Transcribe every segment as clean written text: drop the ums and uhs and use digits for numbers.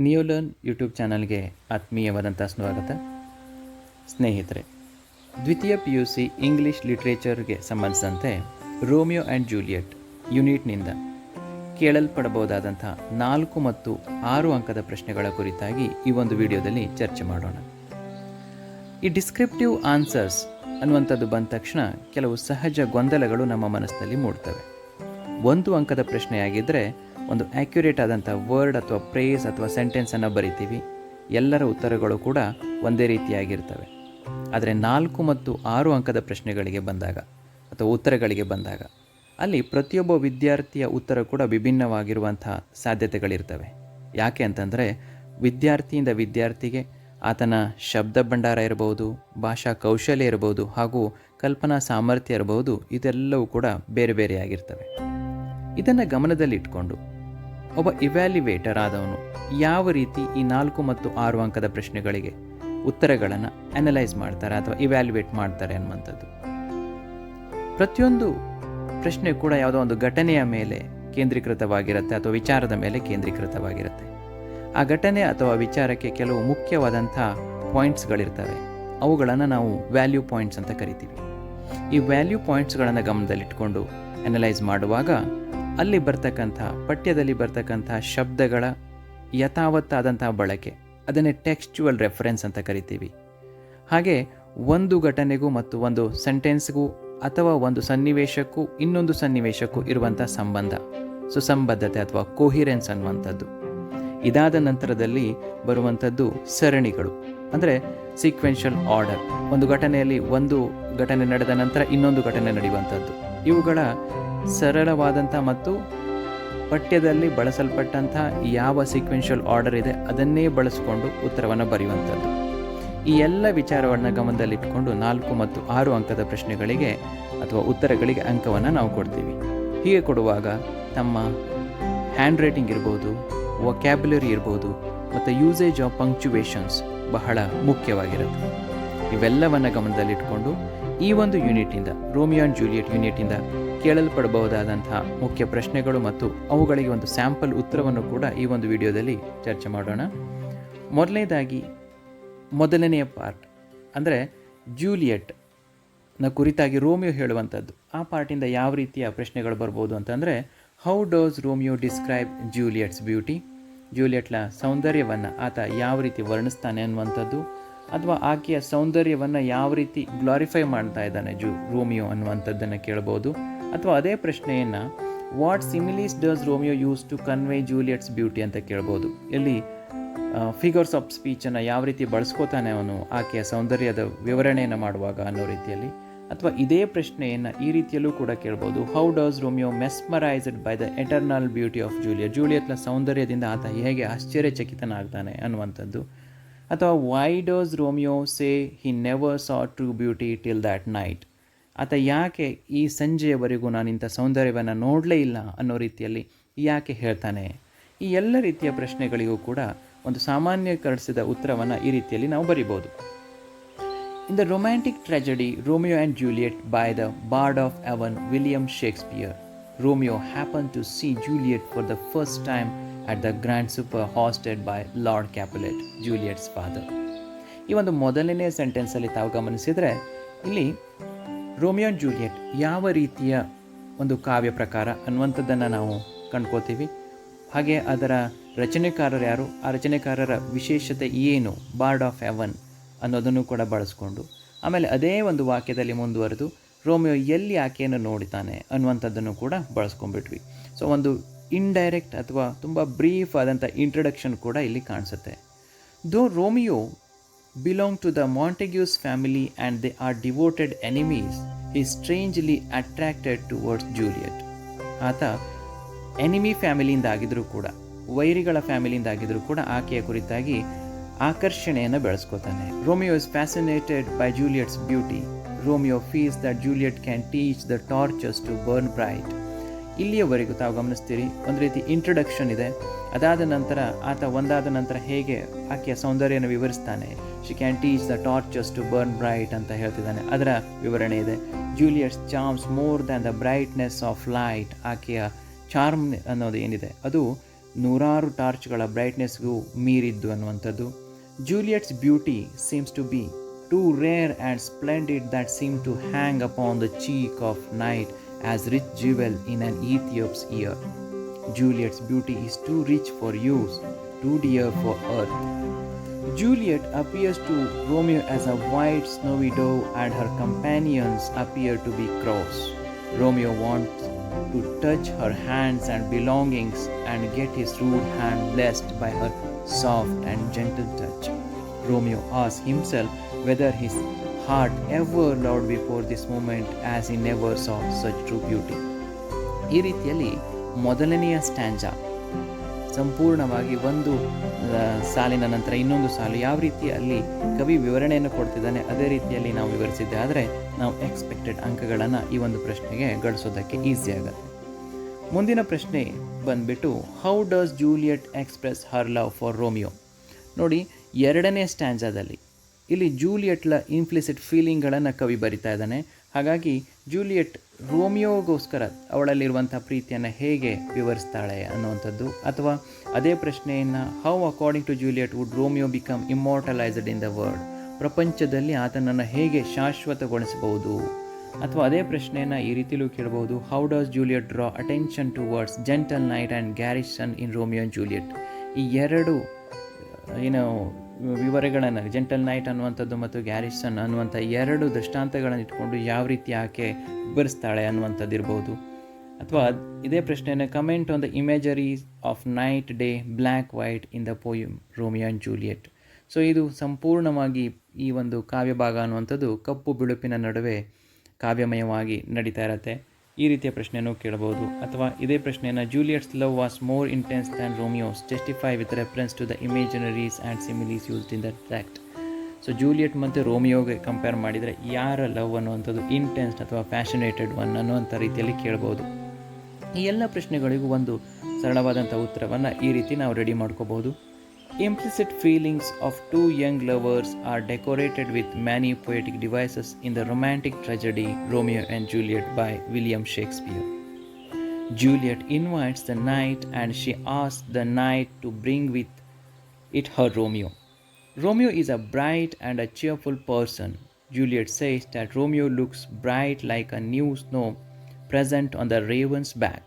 ನಿಯೋಲರ್ನ್ YouTube ಚಾನಲ್ಗೆ ಆತ್ಮೀಯವಾದಂಥ ಸ್ವಾಗತ. ಸ್ನೇಹಿತರೆ, ದ್ವಿತೀಯ PUC ಇಂಗ್ಲೀಷ್ ಲಿಟ್ರೇಚರ್ಗೆ ಸಂಬಂಧಿಸಿದಂತೆ ರೋಮಿಯೋ ಆ್ಯಂಡ್ ಜೂಲಿಯಟ್ ಯೂನಿಟ್ನಿಂದ ಕೇಳಲ್ಪಡಬಹುದಾದಂಥ 4 ಮತ್ತು 6 ಅಂಕದ ಪ್ರಶ್ನೆಗಳ ಕುರಿತಾಗಿ ಈ ಒಂದು ವಿಡಿಯೋದಲ್ಲಿ ಚರ್ಚೆ ಮಾಡೋಣ. ಈ ಡಿಸ್ಕ್ರಿಪ್ಟಿವ್ ಆನ್ಸರ್ಸ್ ಅನ್ನುವಂಥದ್ದು ಬಂದ ತಕ್ಷಣ ಕೆಲವು ಸಹಜ ಗೊಂದಲಗಳು ನಮ್ಮ ಮನಸ್ಸಿನಲ್ಲಿ ಮೂಡ್ತವೆ. 1 ಅಂಕದ ಪ್ರಶ್ನೆಯಾಗಿದ್ದರೆ ಒಂದು ಆ್ಯಕ್ಯುರೇಟ್ ಆದಂಥ ವರ್ಡ್ ಅಥವಾ ಪ್ರೇಸ್ ಅಥವಾ ಸೆಂಟೆನ್ಸನ್ನು ಬರಿತೀವಿ. ಎಲ್ಲರ ಉತ್ತರಗಳು ಕೂಡ ಒಂದೇ ರೀತಿಯಾಗಿರ್ತವೆ. ಆದರೆ 4 ಮತ್ತು 6 ಅಂಕದ ಪ್ರಶ್ನೆಗಳಿಗೆ ಬಂದಾಗ ಅಥವಾ ಉತ್ತರಗಳಿಗೆ ಬಂದಾಗ ಅಲ್ಲಿ ಪ್ರತಿಯೊಬ್ಬ ವಿದ್ಯಾರ್ಥಿಯ ಉತ್ತರ ಕೂಡ ವಿಭಿನ್ನವಾಗಿರುವಂಥ ಸಾಧ್ಯತೆಗಳಿರ್ತವೆ. ಯಾಕೆ ಅಂತಂದರೆ ವಿದ್ಯಾರ್ಥಿಯಿಂದ ವಿದ್ಯಾರ್ಥಿಗೆ ಆತನ ಶಬ್ದ ಭಂಡಾರ ಇರಬಹುದು, ಭಾಷಾ ಕೌಶಲ್ಯ ಇರಬಹುದು, ಹಾಗೂ ಕಲ್ಪನಾ ಸಾಮರ್ಥ್ಯ ಇರಬಹುದು. ಇದೆಲ್ಲವೂ ಕೂಡ ಬೇರೆ ಬೇರೆಯಾಗಿರ್ತವೆ. ಇದನ್ನು ಗಮನದಲ್ಲಿಟ್ಕೊಂಡು ಒಬ್ಬ ಇವ್ಯಾಲ್ಯುವೇಟರ್ ಆದವನು ಯಾವ ರೀತಿ ಈ 4 ಮತ್ತು 6 ಅಂಕದ ಪ್ರಶ್ನೆಗಳಿಗೆ ಉತ್ತರಗಳನ್ನು ಅನಲೈಸ್ ಮಾಡ್ತಾರೆ ಅಥವಾ ಇವ್ಯಾಲ್ಯುವೇಟ್ ಮಾಡ್ತಾರೆ ಅನ್ನುವಂಥದ್ದು. ಪ್ರತಿಯೊಂದು ಪ್ರಶ್ನೆ ಕೂಡ ಯಾವುದೋ ಒಂದು ಘಟನೆಯ ಮೇಲೆ ಕೇಂದ್ರೀಕೃತವಾಗಿರುತ್ತೆ ಅಥವಾ ವಿಚಾರದ ಮೇಲೆ ಕೇಂದ್ರೀಕೃತವಾಗಿರುತ್ತೆ. ಆ ಘಟನೆ ಅಥವಾ ವಿಚಾರಕ್ಕೆ ಕೆಲವು ಮುಖ್ಯವಾದಂಥ ಪಾಯಿಂಟ್ಸ್ಗಳಿರ್ತವೆ. ಅವುಗಳನ್ನು ನಾವು ವ್ಯಾಲ್ಯೂ ಪಾಯಿಂಟ್ಸ್ ಅಂತ ಕರಿತೀವಿ. ಈ ವ್ಯಾಲ್ಯೂ ಪಾಯಿಂಟ್ಸ್ಗಳನ್ನು ಗಮನದಲ್ಲಿಟ್ಕೊಂಡು ಅನಲೈಸ್ ಮಾಡುವಾಗ ಅಲ್ಲಿ ಬರ್ತಕ್ಕಂಥ ಪಠ್ಯದಲ್ಲಿ ಬರ್ತಕ್ಕಂಥ ಶಬ್ದಗಳ ಯಥಾವತ್ತಾದಂಥ ಬಳಕೆ, ಅದನ್ನೇ ಟೆಕ್ಸ್ಚುವಲ್ ರೆಫರೆನ್ಸ್ ಅಂತ ಕರಿತೀವಿ. ಹಾಗೆ ಒಂದು ಘಟನೆಗೂ ಮತ್ತು ಒಂದು ಸೆಂಟೆನ್ಸ್ಗೂ ಅಥವಾ ಒಂದು ಸನ್ನಿವೇಶಕ್ಕೂ ಇನ್ನೊಂದು ಸನ್ನಿವೇಶಕ್ಕೂ ಇರುವಂಥ ಸಂಬಂಧ, ಸುಸಂಬದ್ಧತೆ ಅಥವಾ ಕೋಹಿರೆನ್ಸ್ ಅನ್ನುವಂಥದ್ದು. ಇದಾದ ನಂತರದಲ್ಲಿ ಬರುವಂಥದ್ದು ಸರಣಿಗಳು, ಅಂದರೆ ಸೀಕ್ವೆನ್ಷಿಯಲ್ ಆರ್ಡರ್. ಒಂದು ಘಟನೆಯಲ್ಲಿ ಒಂದು ಘಟನೆ ನಡೆದ ನಂತರ ಇನ್ನೊಂದು ಘಟನೆ ನಡೆಯುವಂಥದ್ದು. ಇವುಗಳ ಸರಳವಾದಂಥ ಮತ್ತು ಪಠ್ಯದಲ್ಲಿ ಬಳಸಲ್ಪಟ್ಟಂಥ ಯಾವ ಸೀಕ್ವೆನ್ಷಿಯಲ್ ಆರ್ಡರ್ ಇದೆ ಅದನ್ನೇ ಬಳಸಿಕೊಂಡು ಉತ್ತರವನ್ನು ಬರೆಯುವಂಥದ್ದು. ಈ ಎಲ್ಲ ವಿಚಾರವನ್ನು ಗಮನದಲ್ಲಿಟ್ಕೊಂಡು 4 ಮತ್ತು 6 ಅಂಕದ ಪ್ರಶ್ನೆಗಳಿಗೆ ಅಥವಾ ಉತ್ತರಗಳಿಗೆ ಅಂಕವನ್ನು ನಾವು ಕೊಡ್ತೀವಿ. ಹೀಗೆ ಕೊಡುವಾಗ ತಮ್ಮ ಹ್ಯಾಂಡ್ ರೈಟಿಂಗ್ ಇರ್ಬೋದು, ವೊಕ್ಯಾಬ್ಯುಲರಿ ಇರ್ಬೋದು ಮತ್ತು ಯೂಸೇಜ್ ಆಫ್ ಪಂಕ್ಚುವೇಷನ್ಸ್ ಬಹಳ ಮುಖ್ಯವಾಗಿರುತ್ತೆ. ಇವೆಲ್ಲವನ್ನು ಗಮನದಲ್ಲಿಟ್ಕೊಂಡು ಈ ಒಂದು ಯೂನಿಟಿಂದ, ರೋಮಿಯೋ ಆ್ಯಂಡ್ ಜೂಲಿಯಟ್ ಯೂನಿಟಿಂದ ಕೇಳಲ್ಪಡಬಹುದಾದಂತಹ ಮುಖ್ಯ ಪ್ರಶ್ನೆಗಳು ಮತ್ತು ಅವುಗಳಿಗೆ ಒಂದು ಸ್ಯಾಂಪಲ್ ಉತ್ತರವನ್ನು ಕೂಡ ಈ ಒಂದು ವಿಡಿಯೋದಲ್ಲಿ ಚರ್ಚೆ ಮಾಡೋಣ. ಮೊದಲನೇದಾಗಿ ಮೊದಲನೆಯ ಪಾರ್ಟ್ ಅಂದರೆ ಜೂಲಿಯಟ್ನ ಕುರಿತಾಗಿ ರೋಮಿಯೋ ಹೇಳುವಂಥದ್ದು. ಆ ಪಾರ್ಟಿಂದ ಯಾವ ರೀತಿಯ ಪ್ರಶ್ನೆಗಳು ಬರ್ಬೋದು ಅಂತಂದರೆ, how does Romeo describe Juliet's beauty? ಜೂಲಿಯಟ್ನ ಸೌಂದರ್ಯವನ್ನು ಆತ ಯಾವ ರೀತಿ ವರ್ಣಿಸ್ತಾನೆ ಅನ್ನುವಂಥದ್ದು, ಅಥವಾ ಆಕೆಯ ಸೌಂದರ್ಯವನ್ನು ಯಾವ ರೀತಿ ಗ್ಲಾರಿಫೈ ಮಾಡ್ತಾ ಇದ್ದಾನೆ ರೋಮಿಯೋ ಅನ್ನುವಂಥದ್ದನ್ನು ಕೇಳ್ಬೋದು. ಅಥವಾ ಅದೇ ಪ್ರಶ್ನೆಯನ್ನು what similes does Romeo use to convey Juliet's beauty ಅಂತ ಕೇಳ್ಬೋದು. ಇಲ್ಲಿ ಫಿಗರ್ಸ್ ಆಫ್ ಸ್ಪೀಚನ್ನು ಯಾವ ರೀತಿ ಬಳಸ್ಕೋತಾನೆ ಅವನು ಆಕೆಯ ಸೌಂದರ್ಯದ ವಿವರಣೆಯನ್ನು ಮಾಡುವಾಗ ಅನ್ನೋ ರೀತಿಯಲ್ಲಿ. ಅಥವಾ ಇದೇ ಪ್ರಶ್ನೆಯನ್ನು ಈ ರೀತಿಯಲ್ಲೂ ಕೂಡ ಕೇಳ್ಬೋದು, how does Romeo mesmerized by the eternal beauty of Juliet? ಜೂಲಿಯಟ್ನ ಸೌಂದರ್ಯದಿಂದ ಆತ ಹೇಗೆ ಆಶ್ಚರ್ಯಚಕಿತನಾಗ್ತಾನೆ ಅನ್ನುವಂಥದ್ದು. ಅಥವಾ why does Romeo say he never saw true beauty till that night? ಆತ ಯಾಕೆ ಈ ಸಂಜೆಯವರೆಗೂ ನಾನು ಇಂಥ ಸೌಂದರ್ಯವನ್ನು ನೋಡಲೇ ಇಲ್ಲ ಅನ್ನೋ ರೀತಿಯಲ್ಲಿ ಯಾಕೆ ಹೇಳ್ತಾನೆ? ಈ ಎಲ್ಲ ರೀತಿಯ ಪ್ರಶ್ನೆಗಳಿಗೂ ಕೂಡ ಒಂದು ಸಾಮಾನ್ಯೀಕರಿಸಿದ ಉತ್ತರವನ್ನು ಈ ರೀತಿಯಲ್ಲಿ ನಾವು ಬರಿಬೋದು. In the romantic tragedy Romeo and Juliet by the bard of Avon William Shakespeare, Romeo happen to see Juliet for the first time at the Grand Supper hosted by Lord Capulet, Juliet's father. ಈ ಒಂದು ಮೊದಲನೇ ಸೆಂಟೆನ್ಸಲ್ಲಿ ತಾವು ಗಮನಿಸಿದರೆ ಇಲ್ಲಿ Romeo and Juliet ಯಾವ ರೀತಿಯ ಒಂದು ಕಾವ್ಯ ಪ್ರಕಾರ ಅನ್ನುವಂಥದ್ದನ್ನು ನಾವು ಕಂಡ್ಕೋತೀವಿ. ಹಾಗೆ ಅದರ ರಚನೆಕಾರರು ಯಾರು, ಆ ರಚನೆಕಾರರ ವಿಶೇಷತೆ ಏನು, ಬಾರ್ಡ್ ಆಫ್ ಎವನ್ ಅನ್ನೋದನ್ನು ಕೂಡ ಬಳಸ್ಕೊಂಡು, ಆಮೇಲೆ ಅದೇ ಒಂದು ವಾಕ್ಯದಲ್ಲಿ ಮುಂದುವರೆದು ರೋಮಿಯೋ ಎಲ್ಲಿ ಆಕೆಯನ್ನು ನೋಡ್ತಾನೆ ಅನ್ನುವಂಥದ್ದನ್ನು ಕೂಡ ಬಳಸ್ಕೊಂಡ್ಬಿಟ್ವಿ. ಸೊ ಒಂದು ಇಂಡೈರೆಕ್ಟ್ ಅಥವಾ ತುಂಬ ಬ್ರೀಫ್ ಆದಂಥ ಇಂಟ್ರಡಕ್ಷನ್ ಕೂಡ ಇಲ್ಲಿ ಕಾಣಿಸುತ್ತೆ. Though Romeo belong to the Montagues family and they are devoted enemies, he strangely attracted towards Juliet. ಆತ ಎನಿಮಿ ಫ್ಯಾಮಿಲಿಯಿಂದ ಆಗಿದ್ರೂ ಕೂಡ, ವೈರಿಗಳ ಫ್ಯಾಮಿಲಿಯಿಂದ ಆಗಿದ್ರೂ ಕೂಡ ಆಕೆಯ ಕುರಿತಾಗಿ ಆಕರ್ಷಣೆಯನ್ನು ಬೆಳೆಸ್ಕೋತಾನೆ. Romeo is fascinated by Juliet's beauty. Romeo feels that Juliet can teach the torches to burn bright. ಇಲ್ಲಿಯವರೆಗೂ ತಾವು ಗಮನಿಸ್ತೀರಿ, ಒಂದು ರೀತಿ ಇಂಟ್ರೊಡಕ್ಷನ್ ಇದೆ. ಅದಾದ ನಂತರ ಆತ ಒಂದಾದ ನಂತರ ಹೇಗೆ ಆಕೆಯ ಸೌಂದರ್ಯನ ವಿವರಿಸ್ತಾನೆ. She can teach the torches to burn bright ಅಂತ ಹೇಳ್ತಿದ್ದಾನೆ, ಅದರ ವಿವರಣೆ ಇದೆ. Juliet's charms more than the brightness of light. ಆಕೆಯ ಚಾರ್ಮ್ ಅನ್ನೋದು ಏನಿದೆ ಅದು ನೂರಾರು ಟಾರ್ಚ್ಗಳ ಬ್ರೈಟ್ನೆಸ್ಗೂ ಮೀರಿದ್ದು ಅನ್ನುವಂಥದ್ದು. Juliet's beauty seems to be too rare and splendid that seem to hang upon the cheek of night as rich jewel in an Ethiop's ear. Juliet's beauty is too rich for use, too dear for earth. Juliet appears to Romeo as a white snowy dove and her companions appear to be crows. Romeo wants to touch her hands and belongings and get his rude hand blessed by her soft and gentle touch. Romeo asks himself whether his heart ever loved before this moment as he never saw such true beauty. ಈ ರೀತಿಯಲ್ಲಿ ಮೊದಲನೆಯ ಸ್ಟ್ಯಾಂಜಾ ಸಂಪೂರ್ಣವಾಗಿ ಒಂದು ಸಾಲಿನ ನಂತರ ಇನ್ನೊಂದು ಸಾಲು ಯಾವ ರೀತಿ ಅಲ್ಲಿ ಕವಿ ವಿವರಣೆಯನ್ನು ಕೊಡ್ತಿದ್ದಾನೆ ಅದೇ ರೀತಿಯಲ್ಲಿ ನಾವು ವಿವರಿಸಿದ್ದೆ ಆದರೆ ನಾವು ಎಕ್ಸ್ಪೆಕ್ಟೆಡ್ ಅಂಕಗಳನ್ನು ಈ ಒಂದು ಪ್ರಶ್ನೆಗೆ ಗಳಿಸೋದಕ್ಕೆ ಈಸಿ ಆಗುತ್ತೆ. ಮುಂದಿನ ಪ್ರಶ್ನೆ ಬಂದ್ಬಿಟ್ಟು how does Juliet express Har love for Romeo. ನೋಡಿ, ಎರಡನೇ ಸ್ಟ್ಯಾಂಜಾದಲ್ಲಿ ಇಲ್ಲಿ ಜೂಲಿಯಟ್ಲ ಇಂಪ್ಲಿಸಿಟ್ ಫೀಲಿಂಗ್ಗಳನ್ನು ಕವಿ ಬರಿತಾ ಇದ್ದಾನೆ. ಹಾಗಾಗಿ ಜೂಲಿಯಟ್ ರೋಮಿಯೋಗೋಸ್ಕರ ಅವಳಲ್ಲಿರುವಂಥ ಪ್ರೀತಿಯನ್ನು ಹೇಗೆ ವಿವರಿಸ್ತಾಳೆ ಅನ್ನುವಂಥದ್ದು, ಅಥವಾ ಅದೇ ಪ್ರಶ್ನೆಯನ್ನು how according to Juliet would Romeo become immortalised in the world, ಪ್ರಪಂಚದಲ್ಲಿ ಆತನನ್ನು ಹೇಗೆ ಶಾಶ್ವತಗೊಳಿಸಬಹುದು, ಅಥವಾ ಅದೇ ಪ್ರಶ್ನೆಯನ್ನು ಈ ರೀತಿಯಲ್ಲೂ ಕೇಳಬಹುದು how does Juliet draw attention towards gentle night and garrison in Romeo and Juliet. ಈ ಎರಡು ವಿವರಗಳನ್ನು ಜೆಂಟಲ್ ನೈಟ್ ಅನ್ನುವಂಥದ್ದು ಮತ್ತು ಗ್ಯಾರಿಸನ್ ಅನ್ನುವಂಥ ಎರಡು ದೃಷ್ಟಾಂತಗಳನ್ನು ಇಟ್ಕೊಂಡು ಯಾವ ರೀತಿ ಆಕೆ ವಿವರಿಸ್ತಾಳೆ ಅನ್ನುವಂಥದ್ದು ಇರ್ಬೋದು. ಅಥವಾ ಇದೇ ಪ್ರಶ್ನೆಯನ್ನು comment on the imageries of night day black white in the poem Romeo and Juliet. So ಇದು ಸಂಪೂರ್ಣವಾಗಿ ಈ ಒಂದು ಕಾವ್ಯ ಭಾಗ ಅನ್ನುವಂಥದ್ದು ಕಪ್ಪು ಬಿಳುಪಿನ ನಡುವೆ ಕಾವ್ಯಮಯವಾಗಿ ನಡೀತಾ ಇರತ್ತೆ. ಈ ರೀತಿಯ ಪ್ರಶ್ನೆಯನ್ನು ಕೇಳಬಹುದು. ಅಥವಾ ಇದೇ ಪ್ರಶ್ನೆಯನ್ನು Juliet's love was more intense than Romeo's, justify with reference to the imageries and similes used in that text. So Juliet ಮತ್ತು ರೋಮಿಯೋಗೆ ಕಂಪೇರ್ ಮಾಡಿದರೆ ಯಾರ ಲವ್ ಅನ್ನುವಂಥದ್ದು ಇಂಟೆನ್ಸ್ ಅಥವಾ ಪ್ಯಾಷನೇಟೆಡ್ ಒನ್ ಅನ್ನುವಂಥ ರೀತಿಯಲ್ಲಿ ಕೇಳ್ಬೋದು. ಈ ಎಲ್ಲ ಪ್ರಶ್ನೆಗಳಿಗೂ ಒಂದು ಸರಳವಾದಂಥ ಉತ್ತರವನ್ನು ಈ ರೀತಿ ನಾವು ರೆಡಿ ಮಾಡ್ಕೋಬಹುದು. Implicit feelings of two young lovers are decorated with many poetic devices in the romantic tragedy Romeo and Juliet by William Shakespeare. Juliet invites the knight and she asks the knight to bring with it her Romeo. Romeo is a bright and a cheerful person. Juliet says that Romeo looks bright like a new snow present on the raven's back.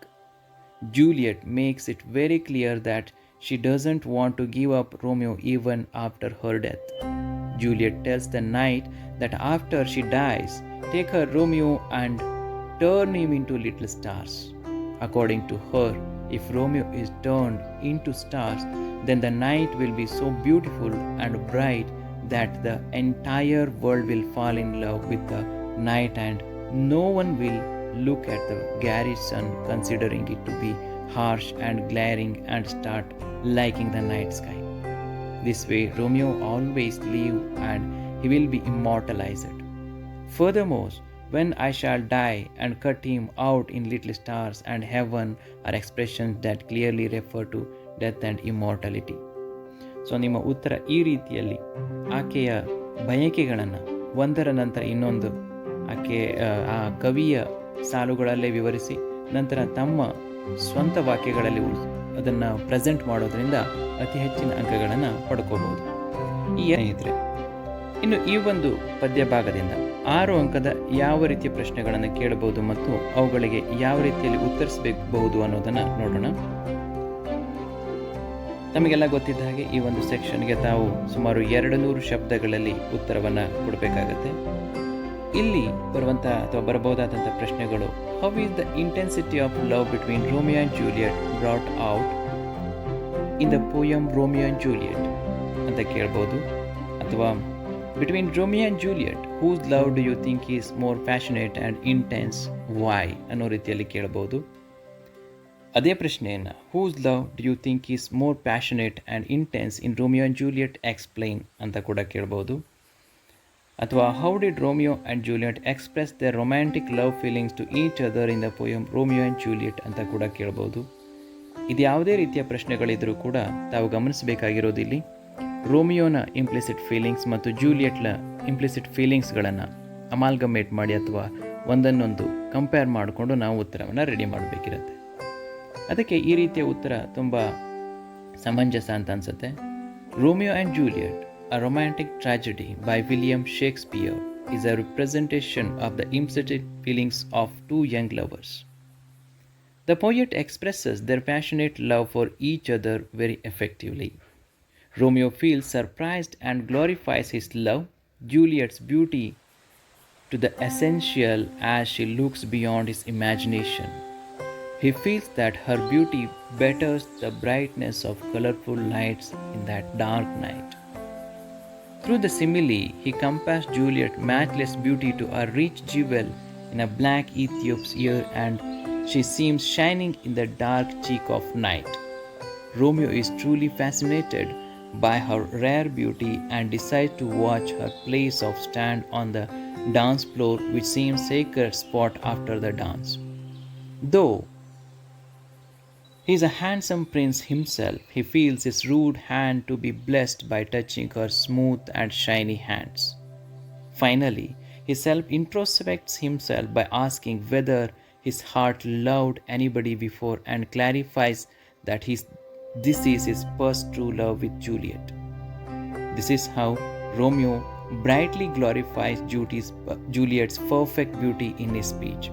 Juliet makes it very clear that she doesn't want to give up Romeo even after her death. Juliet tells the knight that after she dies, take her Romeo and turn him into little stars. According to her, if Romeo is turned into stars, then the night will be so beautiful and bright that the entire world will fall in love with the night and no one will look at the garrison considering it to be harsh and glaring and start liking the night sky. This way Romeo always live and he will be immortalized. Furthermore, when I shall die and cut him out in little stars and heaven are expressions that clearly refer to death and immortality. So ನಿಮ್ಮ ಉತ್ತರ ಈ ರೀತಿಯಲ್ಲಿ ಆಕೆಯ ಬಯಕೆಗಳನ್ನು ಒಂದರ ನಂತರ ಇನ್ನೊಂದು ಆಕೆ ಆ ಕವಿಯ ಸಾಲುಗಳಲ್ಲೇ ವಿವರಿಸಿ ನಂತರ ತಮ್ಮ ಸ್ವಂತ ವಾಕ್ಯಗಳಲ್ಲಿ ಅದನ್ನು ಪ್ರೆಸೆಂಟ್ ಮಾಡೋದ್ರಿಂದ ಅತಿ ಹೆಚ್ಚಿನ ಅಂಕಗಳನ್ನು ಪಡ್ಕೋಬಹುದು. ಈ ಸ್ನೇಹಿತರೆ, ಇನ್ನು ಈ ಒಂದು ಪದ್ಯ ಭಾಗದಿಂದ 6 ಅಂಕದ ಯಾವ ರೀತಿಯ ಪ್ರಶ್ನೆಗಳನ್ನು ಕೇಳಬಹುದು ಮತ್ತು ಅವುಗಳಿಗೆ ಯಾವ ರೀತಿಯಲ್ಲಿ ಉತ್ತರಿಸಬಹುದು ಅನ್ನೋದನ್ನು ನೋಡೋಣ. ನಮಗೆಲ್ಲ ಗೊತ್ತಿದ್ದ ಹಾಗೆ ಈ ಒಂದು ಸೆಕ್ಷನ್ಗೆ ತಾವು ಸುಮಾರು 200 ಶಬ್ದಗಳಲ್ಲಿ ಉತ್ತರವನ್ನು ಕೊಡಬೇಕಾಗತ್ತೆ. ಇಲ್ಲಿ ಬರುವಂಥ ಅಥವಾ ಬರಬಹುದಾದಂಥ ಪ್ರಶ್ನೆಗಳು how is the intensity of love between Romeo and Juliet brought out in the poem Romeo and Juliet ಅಂತ ಕೇಳ್ಬೋದು. ಅಥವಾ between Romeo and Juliet whose love do you think is more passionate and intense why ಅನ್ನೋ ರೀತಿಯಲ್ಲಿ ಕೇಳ್ಬೋದು. ಅದೇ ಪ್ರಶ್ನೆಯನ್ನು whose love do you think is more passionate and intense in Romeo and Juliet explain ಅಂತ ಕೂಡ ಕೇಳ್ಬೋದು. ಅಥವಾ how did Romeo and Juliet express the romantic love feelings to each other in the poem Romeo and Juliet ಅಂತ ಕೂಡ ಕೇಳ್ಬೋದು. ಇದು ಯಾವುದೇ ರೀತಿಯ ಪ್ರಶ್ನೆಗಳಿದ್ರೂ ಕೂಡ ತಾವು ಗಮನಿಸಬೇಕಾಗಿರೋದು ಇಲ್ಲಿ ರೋಮಿಯೋನ ಇಂಪ್ಲಿಸಿಟ್ ಫೀಲಿಂಗ್ಸ್ ಮತ್ತು ಜೂಲಿಯಟ್ನ ಇಂಪ್ಲಿಸಿಟ್ ಫೀಲಿಂಗ್ಸ್ಗಳನ್ನು ಅಮಾಲ್ಗಮೇಟ್ ಮಾಡಿ ಅಥವಾ ಒಂದನ್ನೊಂದು ಕಂಪೇರ್ ಮಾಡಿಕೊಂಡು ನಾವು ಉತ್ತರವನ್ನು ರೆಡಿ ಮಾಡಬೇಕಿರುತ್ತೆ. ಅದಕ್ಕೆ ಈ ರೀತಿಯ ಉತ್ತರ ತುಂಬ ಸಮಂಜಸ ಅಂತ ಅನ್ಸುತ್ತೆ. Romeo and Juliet, a romantic tragedy by William Shakespeare, is a representation of the implicit feelings of two young lovers. The poet expresses their passionate love for each other very effectively. Romeo feels surprised and glorifies his love, Juliet's beauty, to the essential as she looks beyond his imagination. He feels that her beauty betters the brightness of colorful lights in that dark night. Through the simile, he compares Juliet's matchless beauty to a rich jewel in a black Ethiop's ear, and she seems shining in the dark cheek of night. Romeo is truly fascinated by her rare beauty and decides to watch her place of stand on the dance floor, which seems sacred spot after the dance. Though he is a handsome prince himself, he feels his rude hand to be blessed by touching her smooth and shiny hands. Finally, he self-introspects himself by asking whether his heart loved anybody before and clarifies that this is his first true love with Juliet. This is how Romeo brightly glorifies Juliet's perfect beauty in his speech.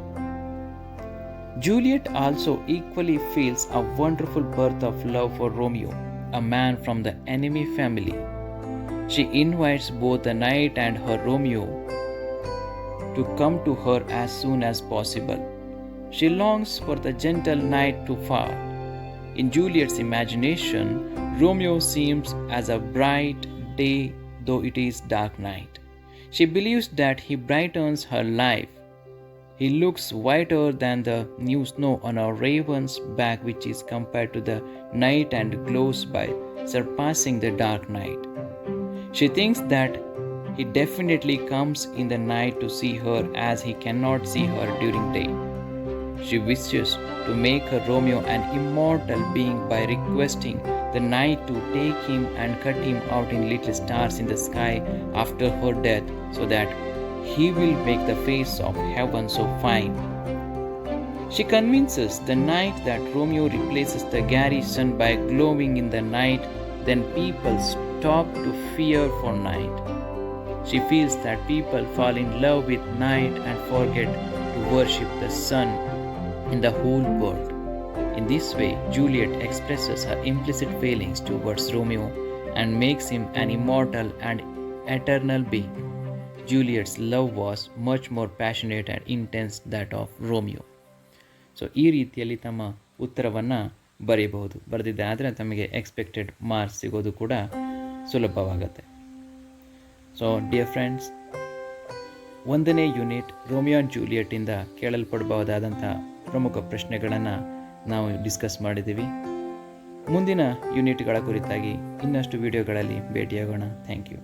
Juliet also equally feels a wonderful birth of love for Romeo, a man from the enemy family. She invites both the knight and her Romeo to come to her as soon as possible. She longs for the gentle knight to fall. In Juliet's imagination, Romeo seems as a bright day, though it is dark night. She believes that he brightens her life. He looks whiter than the new snow on a raven's back, which is compared to the night and glows by surpassing the dark night. She thinks that he definitely comes in the night to see her, as he cannot see her during day. She wishes to make her Romeo an immortal being by requesting the night to take him and cut him out in little stars in the sky after her death, so that he will make the face of heaven so fine. She convinces the night that Romeo replaces the gary sun by glowing in the night, then people stop to fear for night. She feels that people fall in love with night and forget to worship the sun in the whole world. In this way, Juliet expresses her implicit feelings towards Romeo and makes him an immortal and eternal being. Juliet's love was much more passionate and intense that of Romeo. So ಈ ರೀತಿಯಲ್ಲಿ ತಮ್ಮ ಉತ್ತರವನ್ನು ಬರೀಬಹುದು. ಬರೆದಿದ್ದೆ ಆದರೆ ತಮಗೆ expected marks ಸಿಗೋದು ಕೂಡ ಸುಲಭವಾಗುತ್ತೆ. So dear friends, 1ನೇ ಯೂನಿಟ್ ರೋಮಿಯೋ ಆ್ಯಂಡ್ ಜೂಲಿಯೆಟ್ಟಿಂದ ಕೇಳಲ್ಪಡಬಹುದಾದಂಥ ಪ್ರಮುಖ ಪ್ರಶ್ನೆಗಳನ್ನು ನಾವು ಡಿಸ್ಕಸ್ ಮಾಡಿದ್ದೀವಿ. ಮುಂದಿನ ಯೂನಿಟ್ಗಳ ಕುರಿತಾಗಿ ಇನ್ನಷ್ಟು ವಿಡಿಯೋಗಳಲ್ಲಿ ಭೇಟಿಯಾಗೋಣ. Thank you.